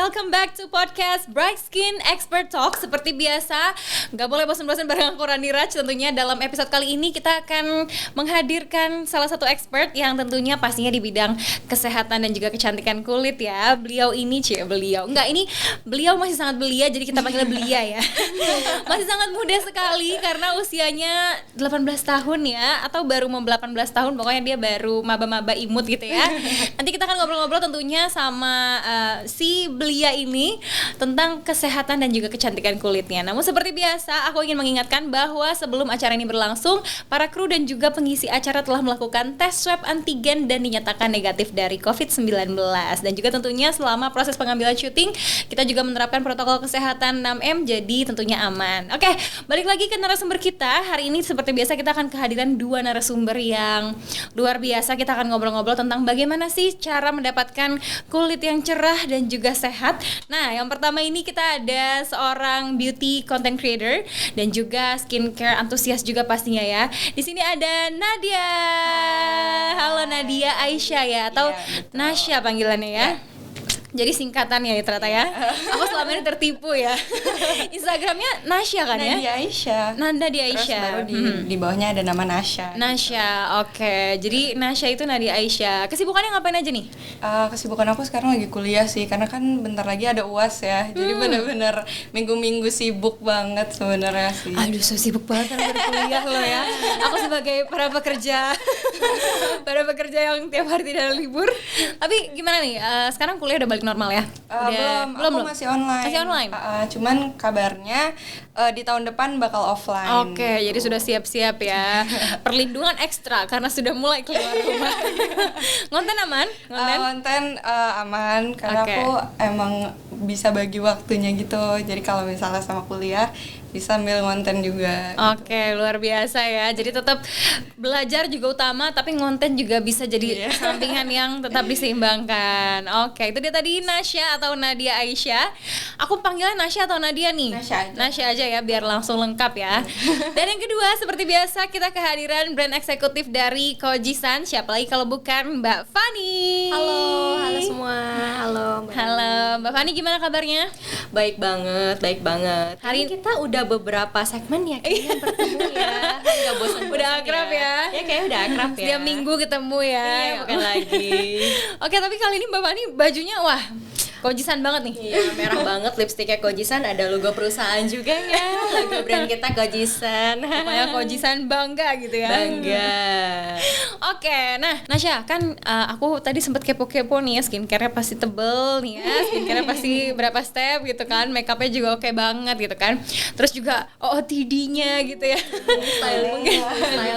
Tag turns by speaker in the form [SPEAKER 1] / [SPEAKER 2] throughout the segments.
[SPEAKER 1] welcome back to podcast Bright Skin Expert Talk. Seperti biasa, gak boleh bosan-bosan bareng aku Rani Raj. Tentunya dalam episode kali ini kita akan menghadirkan salah satu expert yang tentunya pastinya di bidang kesehatan dan juga kecantikan kulit ya. Beliau masih sangat belia, jadi kita panggilnya belia ya. Masih sangat muda sekali karena usianya 18 tahun ya, atau baru mau 18 tahun, pokoknya dia baru maba-maba imut gitu ya. Nanti kita akan ngobrol-ngobrol tentunya sama si belia ini tentang kesehatan dan juga kecantikan kulitnya. Namun seperti biasa, aku ingin mengingatkan bahwa sebelum acara ini berlangsung, para kru dan juga pengisi acara telah melakukan tes swab antigen dan dinyatakan negatif dari COVID-19. Dan juga tentunya selama proses pengambilan syuting, kita juga menerapkan protokol kesehatan 6M, jadi tentunya aman. Oke, balik lagi ke narasumber kita. Hari ini seperti biasa kita akan kehadiran dua narasumber yang luar biasa. Kita akan ngobrol-ngobrol tentang bagaimana sih cara mendapatkan kulit yang cerah dan juga sehat. Nah, yang pertama ini kita ada seorang beauty content creator dan juga skincare antusias juga pastinya ya. Di sini ada Nadia. Halo Nadia Aisyah ya, atau Nasya panggilannya ya. Jadi singkatan ya ternyata ya. Aku selama ini tertipu ya. Instagramnya Nasya kan ya?
[SPEAKER 2] Nadia Aisyah.
[SPEAKER 1] Nadia Aisyah.
[SPEAKER 2] Terus baru di bawahnya ada nama Nasya.
[SPEAKER 1] Nasya, oke. Jadi Nasya itu Nadia Aisyah. Kesibukannya ngapain aja nih?
[SPEAKER 2] Kesibukan aku sekarang lagi kuliah sih, karena kan bentar lagi ada UAS ya. Jadi benar-benar minggu-minggu sibuk banget sebenarnya sih.
[SPEAKER 1] Aduh, so sibuk banget karena kuliah lo ya. Aku sebagai para pekerja yang tiap hari tidak ada libur. Tapi gimana nih? Sekarang kuliah udah balik normal ya?
[SPEAKER 2] Belum, aku masih online.
[SPEAKER 1] Masih online?
[SPEAKER 2] Cuman kabarnya di tahun depan bakal offline.
[SPEAKER 1] Oke, jadi sudah siap-siap ya. Perlindungan ekstra karena sudah mulai keluar rumah. Ngonten aman?
[SPEAKER 2] Konten aman karena aku emang bisa bagi waktunya gitu. Jadi kalau misalnya sama kuliah bisa ambil konten juga.
[SPEAKER 1] Oke, luar biasa ya. Jadi tetap belajar juga utama, tapi konten juga bisa jadi sampingan yang tetap diseimbangkan. Oke, itu dia tadi Nasya atau Nadia Aisyah. Aku panggilnya Nasya atau Nadia nih? Nasya aja ya, biar langsung lengkap ya. Dan yang kedua, seperti biasa kita kehadiran brand eksekutif dari Kojisan. Siapa lagi kalau bukan Mbak Fani.
[SPEAKER 3] Halo semua. Halo
[SPEAKER 1] Mbak Fani, gimana kabarnya?
[SPEAKER 3] Baik banget. Hari ini kita udah beberapa segmen ya kayaknya bertemu ya. Enggak bosan.
[SPEAKER 1] Udah akrab ya?
[SPEAKER 3] Ya kayaknya udah akrab ya.
[SPEAKER 1] Setiap minggu ketemu ya.
[SPEAKER 3] Iya, bukan lagi.
[SPEAKER 1] Oke, tapi kali ini Mbak Fani bajunya wah, Kojisan banget nih.
[SPEAKER 3] Iya, merah banget, lipstiknya Kojisan, ada logo perusahaan juga ya. Logo brand kita Kojisan.
[SPEAKER 1] Pokoknya Kojisan bangga gitu ya.
[SPEAKER 3] Bangga.
[SPEAKER 1] Oke, nah Nasya, kan aku tadi sempet kepo-kepo nih ya, skincare-nya pasti tebel nih ya. Skincare-nya pasti berapa step gitu kan. Make-up-nya juga oke banget gitu kan. Terus juga OOTD-nya gitu ya.
[SPEAKER 2] Style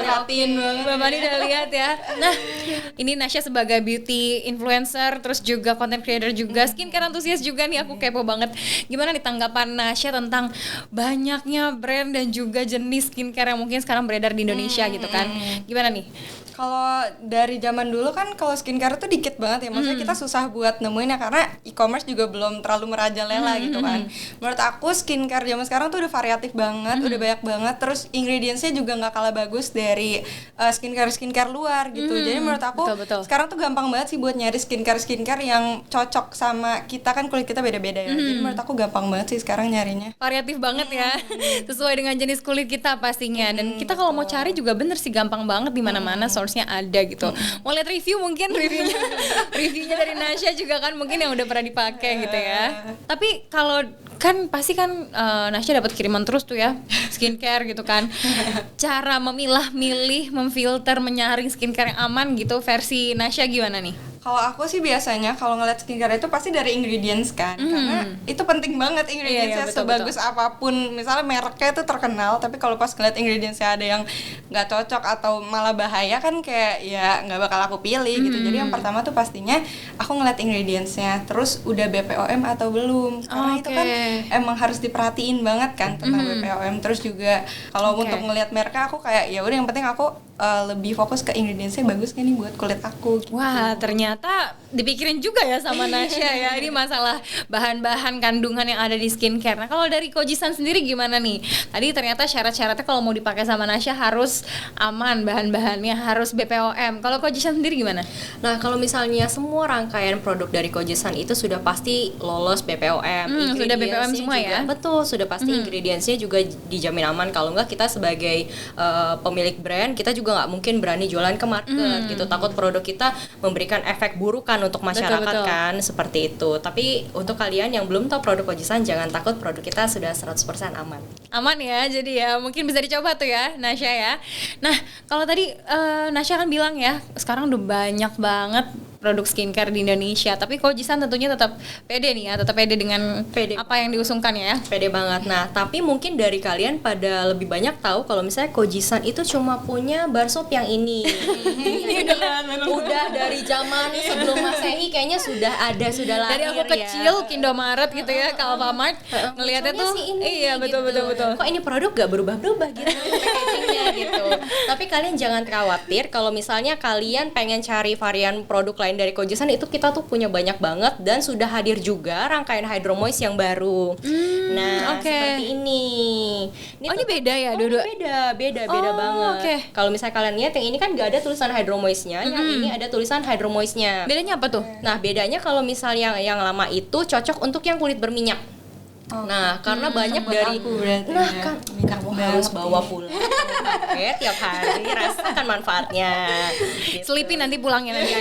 [SPEAKER 2] rapiin banget.
[SPEAKER 1] Mbak Fani udah lihat ya. Nah, ini Nasya sebagai beauty influencer, terus juga content creator juga, skincare antusias juga nih, aku kepo banget. Gimana nih tanggapan Nasya tentang banyaknya brand dan juga jenis skincare yang mungkin sekarang beredar di Indonesia gitu kan? Gimana nih?
[SPEAKER 2] Kalau dari zaman dulu kan kalau skincare tuh dikit banget ya, maksudnya kita susah buat nemuinnya karena e-commerce juga belum terlalu merajalela gitu kan. Menurut aku skincare zaman sekarang tuh udah variatif banget, udah banyak banget, terus ingredientsnya juga nggak kalah bagus dari skincare luar gitu. Jadi menurut aku
[SPEAKER 1] betul.
[SPEAKER 2] sekarang tuh gampang banget sih buat nyari skincare yang cocok sama kita, kan kulit kita beda-beda ya. Jadi menurut aku gampang banget sih sekarang nyarinya.
[SPEAKER 1] Variatif banget ya, sesuai dengan jenis kulit kita pastinya. Dan kita kalau mau cari juga bener sih gampang banget di mana-mana. Source-nya ada gitu. Mau lihat review mungkin reviewnya dari Nasya juga kan mungkin yang udah pernah dipakai gitu ya. Tapi kalau kan pasti kan Nasya dapat kiriman terus tuh ya skincare gitu kan. Cara memilah-milih, memfilter, menyaring skincare yang aman gitu versi Nasya gimana nih?
[SPEAKER 2] Kalau aku sih biasanya kalau ngeliat skincare itu pasti dari ingredients kan, karena itu penting banget ingredientsnya. Sebagus apapun, misalnya mereknya itu terkenal, tapi kalau pas ngeliat ingredientsnya ada yang nggak cocok atau malah bahaya kan kayak ya nggak bakal aku pilih gitu. Jadi yang pertama tuh pastinya aku ngeliat ingredientsnya, terus udah BPOM atau belum, karena itu kan emang harus diperhatiin banget kan tentang BPOM. Terus juga kalau untuk ngelihat mereka aku kayak ya udah yang penting aku lebih fokus ke ingredientsnya bagus kan nih buat kulit aku gitu.
[SPEAKER 1] Wah, ternyata dipikirin juga ya sama Nasya ya. Ini masalah bahan-bahan kandungan yang ada di skincare. Nah, kalau dari Kojie-san sendiri gimana nih? Tadi ternyata syarat-syaratnya kalau mau dipakai sama Nasya harus aman, bahan-bahannya harus BPOM. Kalau Kojie-san sendiri gimana?
[SPEAKER 3] Nah, kalau misalnya semua rangkaian produk dari Kojie-san itu sudah pasti lolos BPOM.
[SPEAKER 1] Sudah BPOM semua
[SPEAKER 3] juga,
[SPEAKER 1] ya?
[SPEAKER 3] Betul, sudah pasti ingredientsnya juga dijamin aman. Kalau enggak kita sebagai pemilik brand, kita juga nggak mungkin berani jualan ke market gitu. Takut produk kita memberikan efek buruk kan untuk masyarakat,
[SPEAKER 1] betul.
[SPEAKER 3] kan, seperti itu. Tapi untuk kalian yang belum tahu produk Kojie-san, jangan takut, produk kita sudah 100% aman.
[SPEAKER 1] Aman ya, jadi ya mungkin bisa dicoba tuh ya Nasya ya. Nah, kalau tadi Nasya kan bilang ya, sekarang udah banyak banget produk skincare di Indonesia, tapi Kojie-san tentunya tetap pede nih ya, tetap pede dengan apa yang diusungkan ya.
[SPEAKER 3] Pede banget. Nah, tapi mungkin dari kalian pada lebih banyak tahu kalau misalnya Kojie-san itu cuma punya bar soap yang ini. Udah dari zaman sebelum Masehi kayaknya sudah lahir.
[SPEAKER 1] Dari aku kecil ke Indomaret gitu ya, ke Alfamart, ngelihatnya tuh iya betul.
[SPEAKER 3] Kok ini produk gak berubah-berubah gitu packagingnya gitu. Tapi kalian jangan khawatir kalau misalnya kalian pengen cari varian produk lain dari Kojie-san, itu kita tuh punya banyak banget dan sudah hadir juga rangkaian Hydro Moist yang baru. Seperti ini.
[SPEAKER 1] Ini beda ya,
[SPEAKER 3] Dua? Beda banget. Kalau misalnya kalian lihat yang ini kan gak ada tulisan Hydro Moist-nya, yang ini ada tulisan Hydro Moist-nya.
[SPEAKER 1] Bedanya apa tuh?
[SPEAKER 3] Nah, bedanya kalau misalnya yang lama itu cocok untuk yang kulit berminyak. Nah, karena banyak dari kan kamu harus bawa pulang pakai tiap hari, rasakan manfaatnya. Gitu.
[SPEAKER 1] Selipin nanti pulangnya nanti.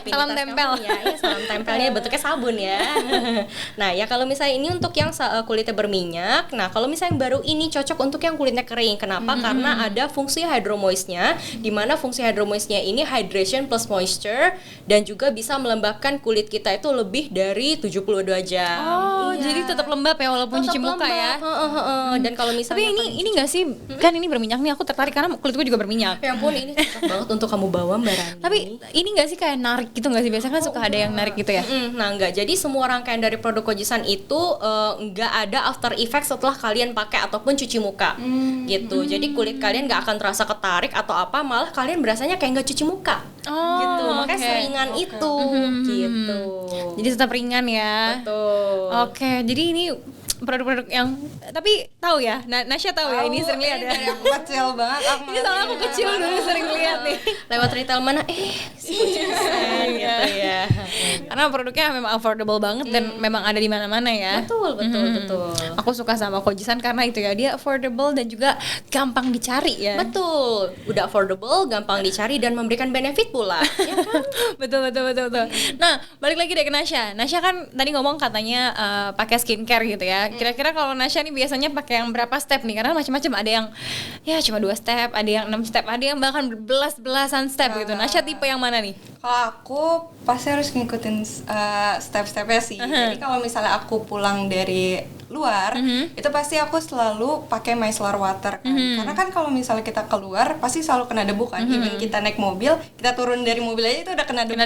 [SPEAKER 1] Salam tempel.
[SPEAKER 3] Salam tempelnya bentuknya sabun ya. Nah, ya kalau misalnya ini untuk yang kulitnya berminyak, nah kalau misalnya yang baru ini cocok untuk yang kulitnya kering. Kenapa? Karena ada fungsi Hydro Moist-nya, di mana fungsi Hydro Moist-nya ini hydration plus moisture dan juga bisa melembabkan kulit kita itu lebih dari 72 jam.
[SPEAKER 1] Jadi tetap lembab ya walaupun cuci muka ya.
[SPEAKER 3] Dan kalau misalnya
[SPEAKER 1] tapi ini nggak sih, kan ini berminyak nih, aku tertarik karena kulitku juga berminyak.
[SPEAKER 3] Ya ampun, ini cocok banget untuk kamu bawa Mbak Rani.
[SPEAKER 1] Tapi ini nggak sih kayak narik gitu nggak sih? Biasanya kan suka ada yang narik gitu ya.
[SPEAKER 3] Nah, enggak. Jadi semua rangkaian dari produk Kojie-san itu enggak ada after effect setelah kalian pakai ataupun cuci muka. Gitu. Jadi kulit kalian nggak akan terasa ketarik atau apa, malah kalian berasanya kayak nggak cuci muka. Gitu. Makanya seringan itu gitu.
[SPEAKER 1] Jadi tetap ringan ya.
[SPEAKER 3] Betul.
[SPEAKER 1] Jadi ini produk-produk yang tapi tahu ya, Nasya tahu ya, ini sering lihat ya.
[SPEAKER 2] Dari aku kecil banget aku
[SPEAKER 1] Ini soalnya aku kecil dulu sering lihat nih.
[SPEAKER 3] Lewat retail mana gitu ya.
[SPEAKER 1] Karena produknya memang affordable banget dan memang ada di mana-mana ya.
[SPEAKER 3] Betul.
[SPEAKER 1] Aku suka sama Kojie-san karena itu ya, dia affordable dan juga gampang dicari ya.
[SPEAKER 3] Betul. Udah affordable, gampang dicari dan memberikan benefit pula. Ya kan?
[SPEAKER 1] betul. Nah, balik lagi deh ke Nasya. Nasya kan tadi ngomong katanya pakai skincare gitu ya. Kira-kira kalau Nasya nih biasanya pakai yang berapa step nih? Karena macam-macam, ada yang ya cuma 2 step, ada yang 6 step, ada yang bahkan belas-belasan step gitu. Nasya tipe yang mana nih?
[SPEAKER 2] Kalau aku pasti harus ngikutin step-stepnya sih. Jadi kalau misalnya aku pulang dari luar, itu pasti aku selalu pakai micellar water kan. Karena kan kalau misalnya kita keluar pasti selalu kena debu kan. Even kita naik mobil, kita turun dari mobil aja itu udah kena debu.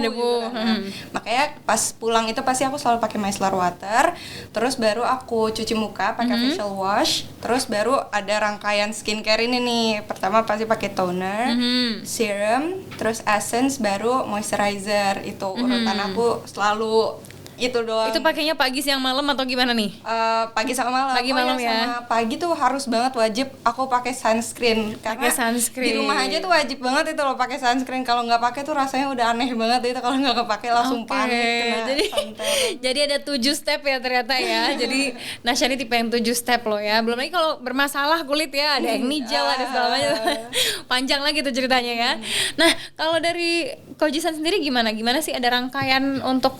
[SPEAKER 2] Gitu kan. Nah, makanya pas pulang itu pasti aku selalu pakai micellar water. Terus baru aku cuci muka pakai facial wash. Terus baru ada rangkaian skincare ini nih. Pertama pasti pakai toner, serum, terus essence, baru moisturizer. Itu urutan aku selalu itu doang.
[SPEAKER 1] Itu pakainya pagi, siang, malam atau gimana nih?
[SPEAKER 2] Pagi sama malam.
[SPEAKER 1] Pagi malam ya.
[SPEAKER 2] Sama pagi tuh harus banget wajib aku pakai sunscreen. Karena di rumah aja tuh wajib banget itu loh pakai sunscreen. Kalau nggak pakai tuh rasanya udah aneh banget itu kalau nggak kepake langsung panik kena santan.
[SPEAKER 1] Jadi ada 7 step ya ternyata ya. Jadi Nasya ini tipe yang 7 step loh ya. Belum lagi kalau bermasalah kulit ya, ada yang nijal, ada segala macam. Panjang lagi tuh ceritanya ya. Nah, kalau dari Kojie-san sendiri gimana? Gimana sih, ada rangkaian untuk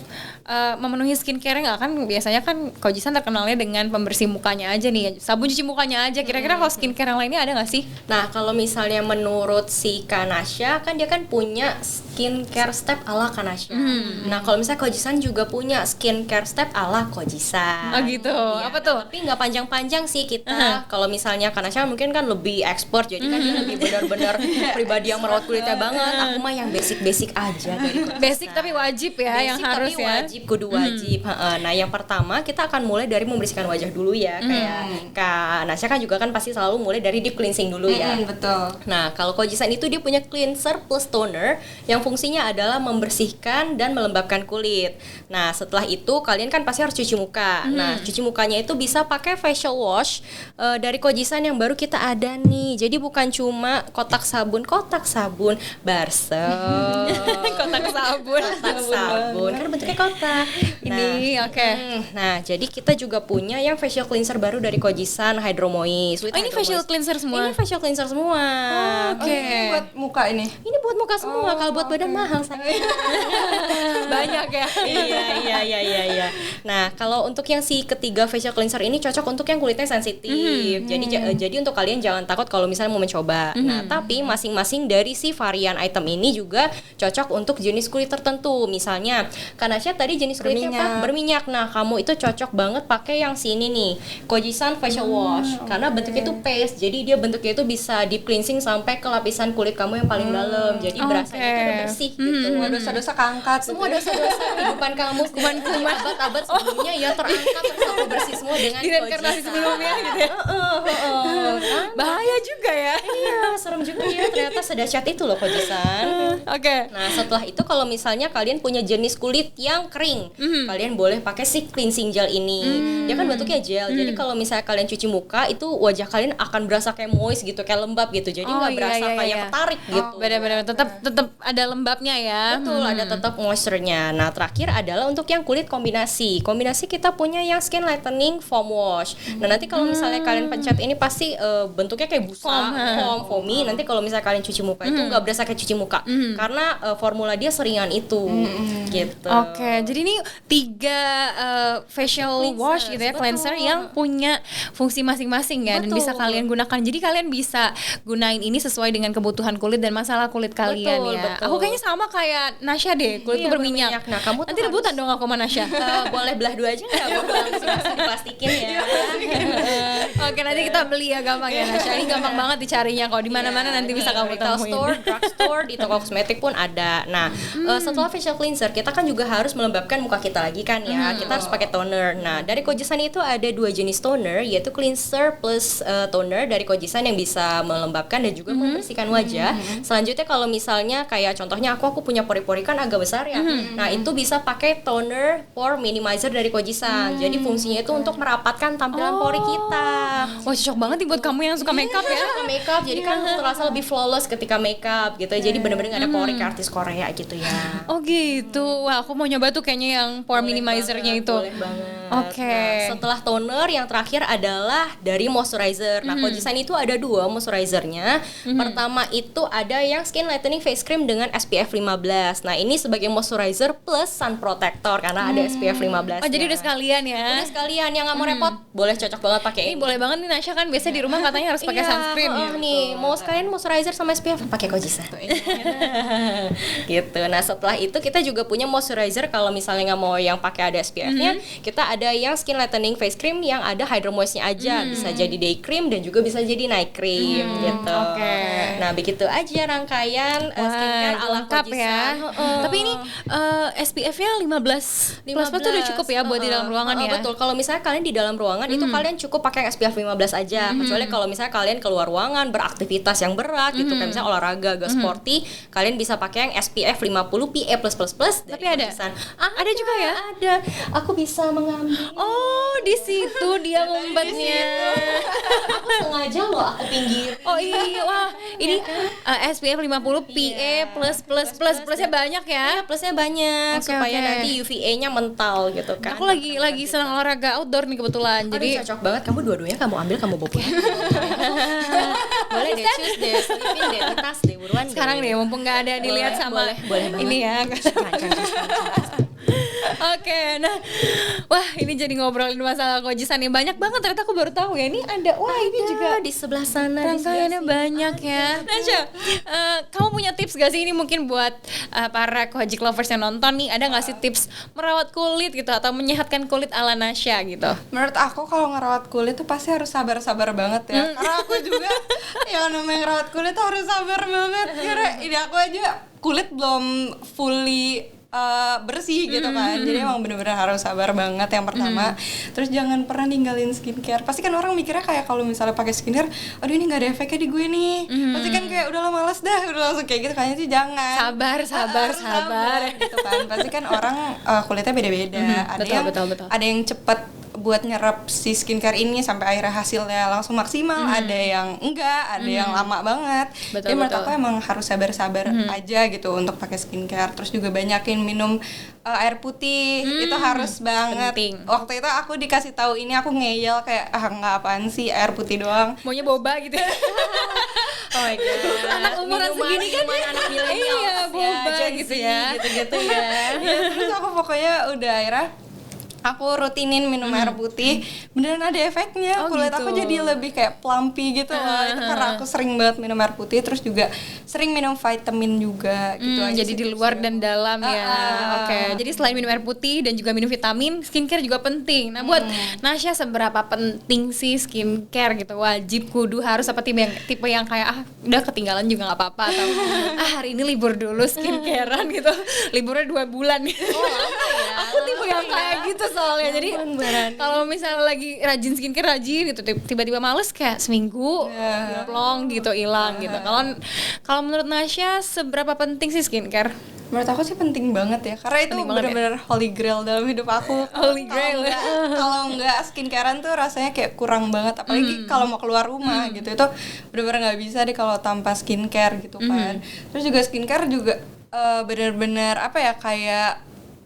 [SPEAKER 1] memenuhi skincare nggak? Kan biasanya kan Kojie-san terkenalnya dengan pembersih mukanya aja nih, sabun cuci mukanya aja. Kira-kira kalau skincare yang lainnya ada nggak sih?
[SPEAKER 3] Nah, kalau misalnya menurut si Kanasha kan dia kan punya skincare step ala Kanasha. Nah, kalau misalnya Kojie-san juga punya skincare step ala Kojie-san.
[SPEAKER 1] Oh gitu.
[SPEAKER 3] Ya,
[SPEAKER 1] apa tuh?
[SPEAKER 3] Tapi nggak panjang-panjang sih kita. Kalau misalnya Kanasha mungkin kan lebih expert, jadi kan dia lebih benar-benar pribadi yang merawat kulitnya banget. Aku mah yang basic basic aja dari Kojisan.
[SPEAKER 1] Basic tapi wajib ya,
[SPEAKER 3] Basic
[SPEAKER 1] yang harus
[SPEAKER 3] tapi
[SPEAKER 1] ya.
[SPEAKER 3] wajib, kudu wajib. Nah, yang pertama kita akan mulai dari membersihkan wajah dulu ya. Kayak Kak Nasya kan juga kan pasti selalu mulai dari deep cleansing dulu ya.
[SPEAKER 2] Betul.
[SPEAKER 3] Nah, kalau Kojisan itu dia punya cleanser plus toner yang fungsinya adalah membersihkan dan melembabkan kulit. Nah, setelah itu kalian kan pasti harus cuci muka. Nah, cuci mukanya itu bisa pakai facial wash dari Kojisan yang baru kita ada nih. Jadi bukan cuma kotak sabun Barsem.
[SPEAKER 1] Kotak sabun.
[SPEAKER 3] Kotak sabun kan bentuknya kotak.
[SPEAKER 1] Ini oke.
[SPEAKER 3] Nah, jadi kita juga punya yang facial cleanser baru dari Kojisan, Hydro Moist.
[SPEAKER 1] Oh, ini facial cleanser semua.
[SPEAKER 3] Ini facial cleanser semua.
[SPEAKER 1] Oke.
[SPEAKER 2] Ini buat muka ini.
[SPEAKER 3] Ini buat muka semua. Kalau buat badan mahal sayang.
[SPEAKER 1] Banyak ya.
[SPEAKER 3] Iya. Nah, kalau untuk yang si ketiga facial cleanser ini cocok untuk yang kulitnya sensitif. Jadi untuk kalian jangan takut kalau misalnya mau mencoba. Nah, tapi masing-masing dari si varian item ini juga cocok untuk jenis kulit tertentu. Misalnya, Kanasya tadi jenis kulitnya apa? Berminyak. Nah, kamu itu cocok banget pakai yang sini nih, Kojisan facial wash. Karena bentuknya itu paste. Jadi dia bentuknya itu bisa deep cleansing sampai ke lapisan kulit kamu yang paling dalam. Jadi berasanya itu udah bersih gitu.
[SPEAKER 2] Semua dosa-dosa keangkat.
[SPEAKER 3] Semua dosa-dosa kehidupan kamu kuman-kuman abad-abad sebelumnya ya terangkat tersapu bersih semua dengan
[SPEAKER 1] Reinkarnasi sebelumnya gitu ya. Bahaya juga ya.
[SPEAKER 3] Iya, serem juga ya, ternyata sedahsyat itu loh Kojisan.
[SPEAKER 1] Oke.
[SPEAKER 3] Nah, setelah itu kalau misalnya kalian punya jenis kulit yang kering, kalian boleh pakai si cleansing gel ini. Dia kan bentuknya gel. Jadi kalau misalnya kalian cuci muka, itu wajah kalian akan berasa kayak moist gitu, kayak lembab gitu. Jadi nggak berasa kayak ketarik gitu.
[SPEAKER 1] Benar-benar tetap ada lembabnya ya.
[SPEAKER 3] Betul, ada tetap moisture-nya. Nah, terakhir adalah untuk yang kulit kombinasi. Kombinasi kita punya yang skin lightening foam wash. Nah, nanti kalau misalnya kalian pencet ini pasti bentuknya kayak busa, foamy. Nanti kalau misalnya kalian cuci muka itu nggak berasa kayak cuci muka. Karena formula dia seringan itu. Gitu.
[SPEAKER 1] Oke, jadi ini 3 facial wash gitu ya, cleanser yang punya fungsi masing-masing ya, dan bisa kalian gunakan. Jadi kalian bisa gunain ini sesuai dengan kebutuhan kulit dan masalah kulit kalian ya.
[SPEAKER 3] Betul.
[SPEAKER 1] Aku kayaknya sama kayak Nasya deh, kulitku berminyak.
[SPEAKER 3] Nah, kamu
[SPEAKER 1] nanti rebutan dong aku sama Nasya.
[SPEAKER 3] Boleh belah dua aja nggak? Boleh langsung diplastikin ya.
[SPEAKER 1] Oke, nanti kita beli ya, gampang ya Nasya. Ini gampang banget dicarinya kok. Di mana-mana nanti bisa kamu
[SPEAKER 3] retail
[SPEAKER 1] temuin.
[SPEAKER 3] store, drugstore, di toko kosmetik pun ada. Nah, setelah facial cleanser kita kan juga harus melembabkan muka kita lagi kan ya. Kita harus pakai toner. Nah, dari Kojisan itu ada 2 jenis toner, yaitu cleanser plus toner dari Kojisan yang bisa melembabkan dan juga membersihkan wajah. Selanjutnya kalau misalnya kayak contohnya aku punya pori-pori kan agak besar ya. Nah, itu bisa pakai toner pore minimizer dari Kojisan. Jadi fungsinya itu untuk merapatkan tampilan pori kita.
[SPEAKER 1] Wah, cocok banget nih buat kamu yang suka makeup ya.
[SPEAKER 3] Suka makeup, jadi kan terasa lebih flawless ketika makeup gitu. Jadi bener-bener gak ada pori kayak artis Korea gitu ya.
[SPEAKER 1] Oh gitu. Wah, aku mau nyoba tuh kayaknya yang pore minimizernya itu.
[SPEAKER 3] Boleh banget.
[SPEAKER 1] Oke.
[SPEAKER 3] Nah, setelah toner yang terakhir adalah dari moisturizer. Nah, Kojisan itu ada 2 moisturizernya. Pertama itu ada yang skin lightening face cream dengan SPF 15. Nah, ini sebagai moisturizer plus sun protector karena ada SPF 15.
[SPEAKER 1] Oh, jadi udah sekalian ya.
[SPEAKER 3] Udah sekalian yang nggak mau repot, boleh cocok banget pakai
[SPEAKER 1] Ini boleh banget nih Nasya, kan biasa di rumah katanya harus pakai sunscreen ya.
[SPEAKER 3] Nih, mau sekalian moisturizer sama SPF pakai Kojisan. Gitu. Nah, setelah itu kita juga punya moisturizer kalau misalnya nggak mau yang pakai ada SPF-nya, kita ada yang skin lightening face cream yang ada hydro moist-nya aja. Bisa jadi day cream dan juga bisa jadi night cream gitu.
[SPEAKER 1] Oke.
[SPEAKER 3] Nah, begitu aja rangkaian skincare ala
[SPEAKER 1] lengkap
[SPEAKER 3] Kojisan.
[SPEAKER 1] ya. Tapi ini SPF-nya 15 plus tuh udah cukup ya buat di dalam ruangan ya.
[SPEAKER 3] Betul. Kalau misalnya kalian di dalam ruangan itu kalian cukup pakai SPF 15 aja. Kecuali kalau misalnya kalian keluar ruangan beraktivitas yang berat gitu, kayak misalnya olahraga agak sporty, kalian bisa pakai yang SPF 50 PA++.
[SPEAKER 1] Tapi ada? Ada juga ya?
[SPEAKER 3] Ada. Aku bisa mengambil.
[SPEAKER 1] Oh, di situ dia ngumpetnya.
[SPEAKER 3] Aku sengaja loh aku pinggir.
[SPEAKER 1] Oh iya, wah ini SPF 50 PA plusnya banyak ya.
[SPEAKER 3] Plusnya banyak
[SPEAKER 1] Oke,
[SPEAKER 3] supaya
[SPEAKER 1] oke.
[SPEAKER 3] nanti UVA-nya mental gitu kan.
[SPEAKER 1] Aku lagi senang olahraga outdoor nih kebetulan.
[SPEAKER 3] Jadi
[SPEAKER 1] Jadi
[SPEAKER 3] cocok banget, kamu dua-duanya kamu ambil, kamu bawa pulang. Boleh deh, choose deh, slipin deh, di tas deh, buruan
[SPEAKER 1] sekarang
[SPEAKER 3] deh.
[SPEAKER 1] nih mumpung nggak ada dilihat sama
[SPEAKER 3] boleh banget.
[SPEAKER 1] ini ya. Oke, nah, wah ini jadi ngobrolin masalah Kojisan nih, banyak banget ternyata aku baru tahu ya, ini ada, wah ini juga
[SPEAKER 3] di sebelah sana,
[SPEAKER 1] rangkaiannya banyak ya. Nasya, kamu punya tips gak sih ini mungkin buat para Kojik lovers yang nonton nih, ada gak sih tips merawat kulit gitu atau menyehatkan kulit ala Nasya gitu?
[SPEAKER 2] Menurut aku kalau ngerawat kulit tuh pasti harus sabar-sabar banget ya. Karena aku juga yang namanya ngerawat kulit tuh harus sabar banget. Karena ini aku aja kulit belum fully bersih gitu kan. Jadi emang bener-bener harus sabar banget yang pertama. Terus jangan pernah ninggalin skincare. Pasti kan orang mikirnya kayak kalau misalnya pakai skincare, aduh ini nggak ada efeknya di gue nih. Pasti kan kayak udahlah malas dah, udah langsung kayak gitu. Kayaknya sih jangan.
[SPEAKER 1] Sabar
[SPEAKER 2] gitu kan. Pasti kan orang kulitnya beda-beda.
[SPEAKER 1] Betul.
[SPEAKER 2] Ada yang cepet buat nyerap si skincare ini sampai akhirnya hasilnya langsung maksimal, ada yang enggak, ada yang lama banget. Jadi menurut aku emang harus sabar-sabar aja gitu untuk pakai skincare. Terus juga banyakin minum air putih, itu harus banget.
[SPEAKER 1] Penting.
[SPEAKER 2] Waktu itu aku dikasih tahu ini aku ngeyel kayak nggak apaan sih air putih doang.
[SPEAKER 1] Maunya boba gitu.
[SPEAKER 3] Oh my god.
[SPEAKER 1] Anak umuran segini kan
[SPEAKER 3] anak milenial.
[SPEAKER 1] Iya, boba gitu ya.
[SPEAKER 3] Gitu-gitu ya.
[SPEAKER 2] Ya, terus aku pokoknya udah akhirnya aku rutinin minum air putih, beneran ada efeknya. Kulit
[SPEAKER 1] gitu.
[SPEAKER 2] aku jadi lebih kayak plumpy gitu loh. Itu karena aku sering banget minum air putih, terus juga sering minum vitamin juga gitu aja
[SPEAKER 1] jadi
[SPEAKER 2] sih
[SPEAKER 1] di luar
[SPEAKER 2] tipsnya.
[SPEAKER 1] dan dalam ya. Oke. Jadi selain minum air putih dan juga minum vitamin, skincare juga penting. Nah, buat Nasya seberapa penting sih skincare gitu? Wajib, kudu, harus apa tipe yang kayak udah ketinggalan juga nggak apa-apa atau hari ini libur dulu skincarean gitu. Liburnya 2 bulan. Aku tipe yang kayak gitu soalnya. Jadi kalau misalnya lagi rajin skincare gitu tiba-tiba males kayak seminggu plong gitu hilang gitu. Kalau menurut Nasya seberapa penting sih skincare?
[SPEAKER 2] Menurut aku sih penting banget ya, karena itu benar-benar holy grail dalam hidup aku.
[SPEAKER 1] Holy grail.
[SPEAKER 2] Kalau nggak skincarean tuh rasanya kayak kurang banget, apalagi kalau mau keluar rumah gitu. Itu benar-benar nggak bisa deh kalau tanpa skincare gitu kan. Terus juga skincare juga benar-benar apa ya, kayak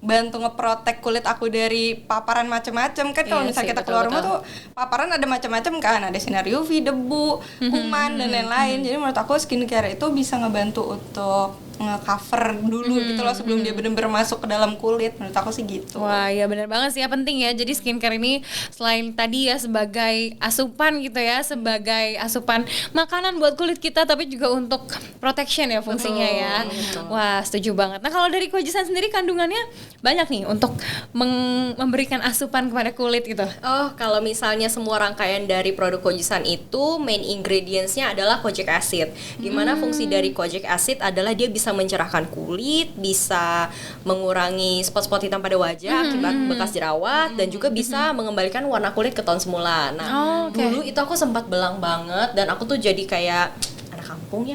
[SPEAKER 2] bantu ngeprotek kulit aku dari paparan macam-macam kan. Kalau misalnya kita keluar rumah tuh paparan ada macam-macam kan, ada sinar UV, debu, kuman dan lain-lain. Jadi menurut aku skincare itu bisa ngebantu untuk nge-cover dulu gitu loh sebelum dia benar-benar masuk ke dalam kulit. Menurut aku sih gitu.
[SPEAKER 1] Wah, ya benar banget sih ya, penting ya. Jadi skincare ini selain tadi ya sebagai asupan gitu ya, sebagai asupan makanan buat kulit kita, tapi juga untuk protection ya fungsinya ya. Wah, setuju banget. Nah, kalau dari Kojisan sendiri kandungannya banyak nih untuk memberikan asupan kepada kulit gitu.
[SPEAKER 3] Oh, kalau misalnya semua rangkaian dari produk Kojisan itu main ingredients-nya adalah kojic acid. Dimana fungsi dari kojic acid adalah dia bisa mencerahkan kulit, bisa mengurangi spot-spot hitam pada wajah akibat bekas jerawat, dan juga bisa mengembalikan warna kulit ke tone semula. Nah, dulu itu aku sempat belang banget dan aku tuh jadi kayak anak kampung ya.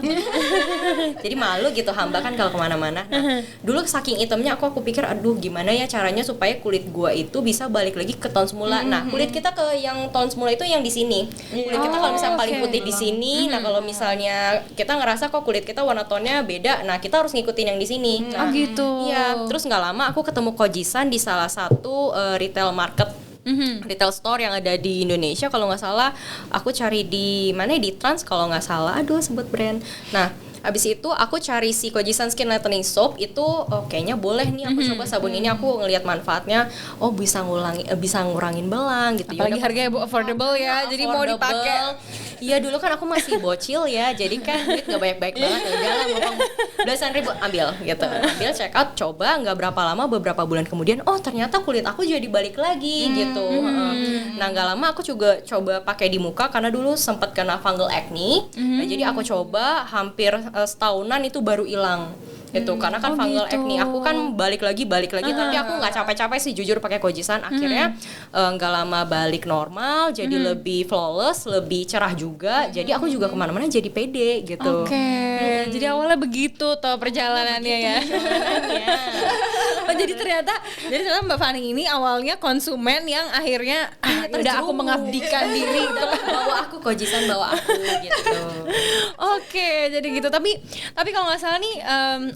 [SPEAKER 3] Jadi malu gitu hamba kan kalau kemana-mana. Nah, dulu saking hitamnya aku pikir aduh gimana ya caranya supaya kulit gua itu bisa balik lagi ke tone semula. Nah, kulit kita ke yang tone semula itu yang di sini. Kulit kita kalau misalnya paling putih di sini, nah kalau misalnya kita ngerasa kok kulit kita warna tonnya beda, nah kita harus ngikutin yang di sini. Nah,
[SPEAKER 1] gitu.
[SPEAKER 3] Iya, terus nggak lama aku ketemu Kojisan di salah satu retail market, retail store yang ada di Indonesia. Kalau nggak salah aku cari di mana, di Trans kalau nggak salah, aduh sebut brand. Nah, abis itu aku cari si Kojisan Skin Lightening Soap itu, kayaknya boleh nih aku coba sabun ini. Aku ngelihat manfaatnya, bisa ngurangin belang gitu.
[SPEAKER 1] Apalagi harganya affordable ya, jadi mau dipakai.
[SPEAKER 3] Iya, dulu kan aku masih bocil ya, jadi kan duit gak banyak-banyak banget. Udah lah, mumpung belasan ribu ambil gitu. Ambil, check out, coba, gak berapa lama, beberapa bulan kemudian, oh ternyata kulit aku jadi balik lagi gitu. Nah, gak lama aku juga coba pakai di muka karena dulu sempet kena fungal acne. Nah, jadi aku coba hampir setahunan itu baru hilang. Itu karena kan fungal acne aku kan balik lagi tapi aku nggak capek-capek sih jujur pakai Kojisan. Akhirnya nggak lama balik normal, jadi lebih flawless, lebih cerah juga. Jadi aku juga kemana-mana jadi pede gitu.
[SPEAKER 1] Jadi awalnya begitu toh perjalanannya ya. Jadi ternyata Mbak Fani ini awalnya konsumen yang akhirnya udah aku mengabdikan diri.
[SPEAKER 3] Bawa aku Kojisan, bawa aku gitu.
[SPEAKER 1] Jadi gitu. Tapi kalau nggak salah nih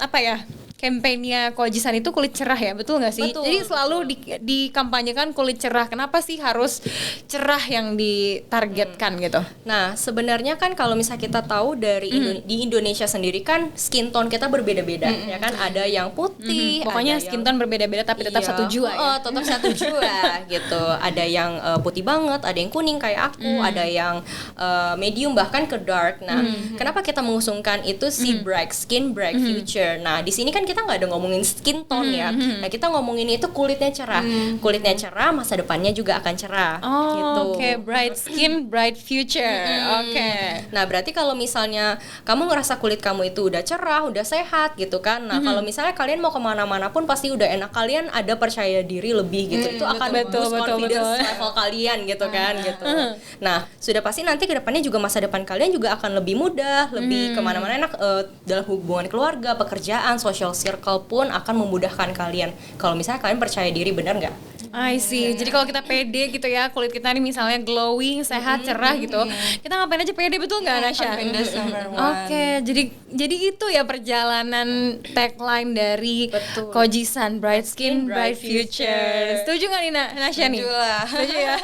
[SPEAKER 1] apa ya, kampanyenya Kojisan itu kulit cerah ya, betul nggak sih?
[SPEAKER 3] Betul,
[SPEAKER 1] jadi selalu dikampanyekan kulit cerah. Kenapa sih harus cerah yang ditargetkan gitu?
[SPEAKER 3] Nah, sebenarnya kan kalau misalnya kita tahu dari di Indonesia sendiri kan skin tone kita berbeda-beda, ya kan? Ada yang putih,
[SPEAKER 1] pokoknya
[SPEAKER 3] ada
[SPEAKER 1] skin tone berbeda-beda tapi tetap satu jua ya.
[SPEAKER 3] Tetap satu jua gitu. Ada yang putih banget, ada yang kuning kayak aku, ada yang medium bahkan ke dark. Nah, kenapa kita mengusungkan itu si Bright Skin Bright Future? Nah, di sini kan kita nggak ada ngomongin skin tone ya. Nah kita ngomongin itu kulitnya cerah. Kulitnya cerah, masa depannya juga akan cerah. Gitu.
[SPEAKER 1] Oke, bright skin, bright future. Oke.
[SPEAKER 3] Nah berarti kalau misalnya kamu ngerasa kulit kamu itu udah cerah, udah sehat gitu kan. Nah kalau misalnya kalian mau kemana-mana pun pasti udah enak, kalian ada percaya diri lebih gitu. Itu akan boost confidence level kalian gitu kan gitu. Nah sudah pasti nanti kedepannya juga masa depan kalian juga akan lebih mudah, lebih kemana-mana enak, dalam hubungan keluarga, pekerjaan, social circle pun akan memudahkan kalian kalau misalnya kalian percaya diri, benar nggak?
[SPEAKER 1] I see. Jadi kalau kita pede gitu ya, kulit kita nih misalnya glowing, sehat, cerah gitu, kita ngapain aja pede, betul nggak Nasya? Oke, jadi itu ya perjalanan tagline dari Kojisan, Bright Skin, Bright Future. Setuju nggak nih Nasya nih?
[SPEAKER 2] Setuju lah.
[SPEAKER 1] Setuju ya.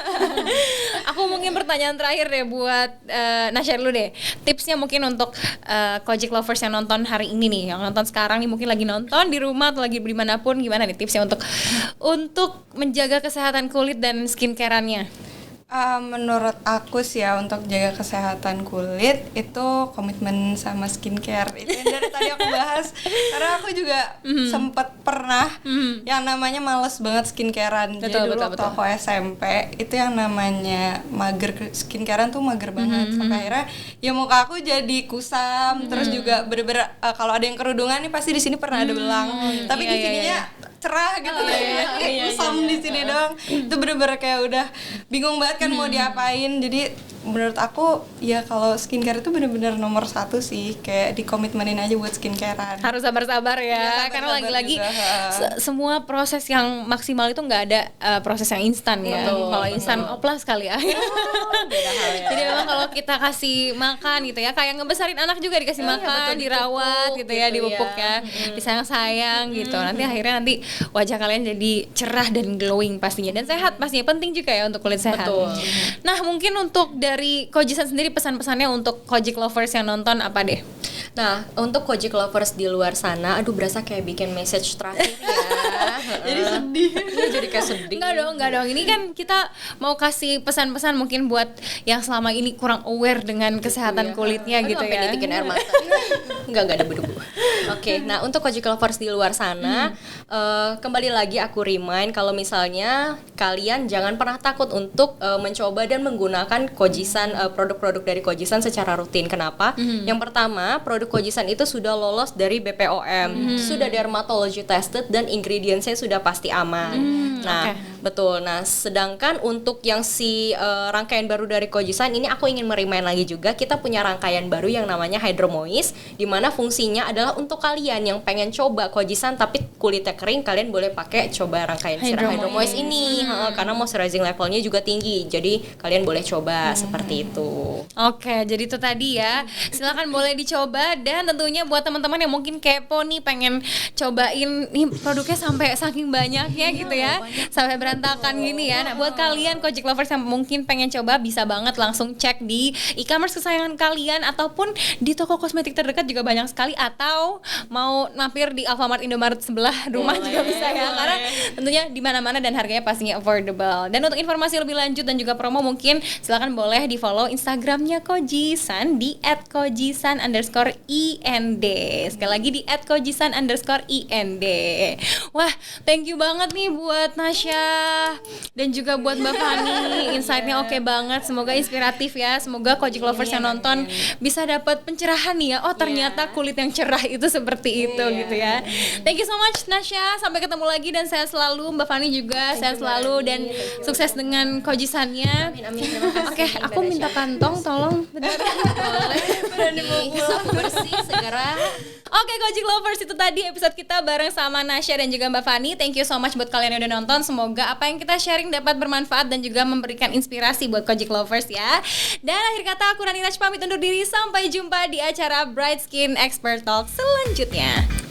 [SPEAKER 1] Aku mungkin pertanyaan terakhir deh buat Nasya dulu deh. Tipsnya mungkin untuk Kojik lovers yang nonton hari ini nih, yang nonton sekarang nih, mungkin lagi nonton di rumah atau lagi dimanapun, gimana nih tipsnya untuk menjaga kesehatan kulit dan skincare-annya?
[SPEAKER 2] Menurut aku sih ya, untuk jaga kesehatan kulit itu komitmen sama skincare. Itu yang dari tadi aku bahas. Karena aku juga sempat pernah yang namanya males banget skincarean. Jadi dulu waktu aku SMP itu yang namanya mager skincarean tuh mager banget. Sampai akhirnya ya muka aku jadi kusam. Terus juga bener-bener kalau ada yang kerudungan nih pasti di sini pernah ada belang. Tapi di sininya cerah gitu kusam di sini doang. Itu bener-bener kayak udah bingung banget kan mau diapain. Jadi menurut aku ya kalau skincare itu bener-bener nomor 1 sih, kayak dikomitmenin aja buat skincarean.
[SPEAKER 1] Harus sabar-sabar ya, karena lagi-lagi semua proses yang maksimal itu nggak ada proses yang instan ya. Kalau instan oplas kali ya.
[SPEAKER 3] Beda hal ya.
[SPEAKER 1] Jadi memang kalau kita kasih makan gitu ya, kayak ngebesarin anak juga dikasih makan, dirawat gitu ya, dipupuk ya, disayang-sayang gitu. Nanti akhirnya wajah kalian jadi cerah dan glowing pastinya, dan sehat pastinya, penting juga ya untuk kulit sehat. Nah mungkin untuk dari Kojisan sendiri pesan-pesannya untuk Kojik lovers yang nonton apa deh?
[SPEAKER 3] Nah, untuk Kojik lovers di luar sana, aduh berasa kayak bikin message terakhir ya.
[SPEAKER 2] Jadi sedih.
[SPEAKER 3] Iya, jadi kayak sedih.
[SPEAKER 1] Enggak dong. Ini kan kita mau kasih pesan-pesan mungkin buat yang selama ini kurang aware dengan kesehatan kulitnya gitu ya.
[SPEAKER 3] Sampai nitikin air mata. Enggak ada berdebu. Oke, nah untuk Kojik lovers di luar sana, kembali lagi aku remind kalau misalnya kalian jangan pernah takut untuk mencoba dan menggunakan Kojisan, produk-produk dari Kojisan secara rutin. Kenapa? Yang pertama, produk Kojisan itu sudah lolos dari BPOM, sudah dermatology tested, dan ingredientsnya sudah pasti aman. Betul. Nah, sedangkan untuk yang rangkaian baru dari Kojisan ini aku ingin merimain lagi juga, kita punya rangkaian baru yang namanya Hydro Moist, di mana fungsinya adalah untuk kalian yang pengen coba Kojisan tapi kulitnya kering, kalian boleh pakai coba rangkaian serum Hydro Moist ini, karena moisturizing levelnya juga tinggi. Jadi kalian boleh coba seperti itu.
[SPEAKER 1] Oke, jadi itu tadi ya. Silakan boleh dicoba, dan tentunya buat teman-teman yang mungkin kepo nih, pengen cobain nih produknya sampai saking banyaknya gitu ya, sampai berantakan gini ya. Nah, buat kalian Kojik lovers yang mungkin pengen coba, bisa banget langsung cek di e-commerce kesayangan kalian ataupun di toko kosmetik terdekat juga banyak sekali, atau mau mampir di Alfamart Indomaret sebelah rumah juga bisa ya. Karena tentunya di mana-mana dan harganya pastinya affordable. Dan untuk informasi lebih lanjut dan juga promo, mungkin silakan boleh di follow Instagramnya Kojisan di @kojisan_ind. Sekali lagi di @kojisan_ind. Wah, thank you banget nih buat Nasya dan juga buat Mbak Fani. Insight-nya oke banget. Semoga inspiratif ya. Semoga Kojik lovers yang nonton bisa dapat pencerahan nih ya. Oh, ternyata kulit yang cerah itu seperti itu gitu ya. Thank you so much Nasya. Sampai ketemu lagi, dan sehat selalu. Mbak Fani juga sehat selalu dan sukses dengan Kojisannya.
[SPEAKER 3] Amin.
[SPEAKER 1] Oke, aku minta kantong tolong. Benar.
[SPEAKER 3] Boleh. Sapu bersih segera.
[SPEAKER 1] Oke, Kojik lovers, itu tadi episode kita bareng sama Nasya dan juga Mbak Fani. Thank you so much buat kalian yang udah nonton. Semoga apa yang kita sharing dapat bermanfaat dan juga memberikan inspirasi buat Kojik lovers ya. Dan akhir kata, aku Rani Raj pamit undur diri. Sampai jumpa di acara Bright Skin Expert Talk selanjutnya.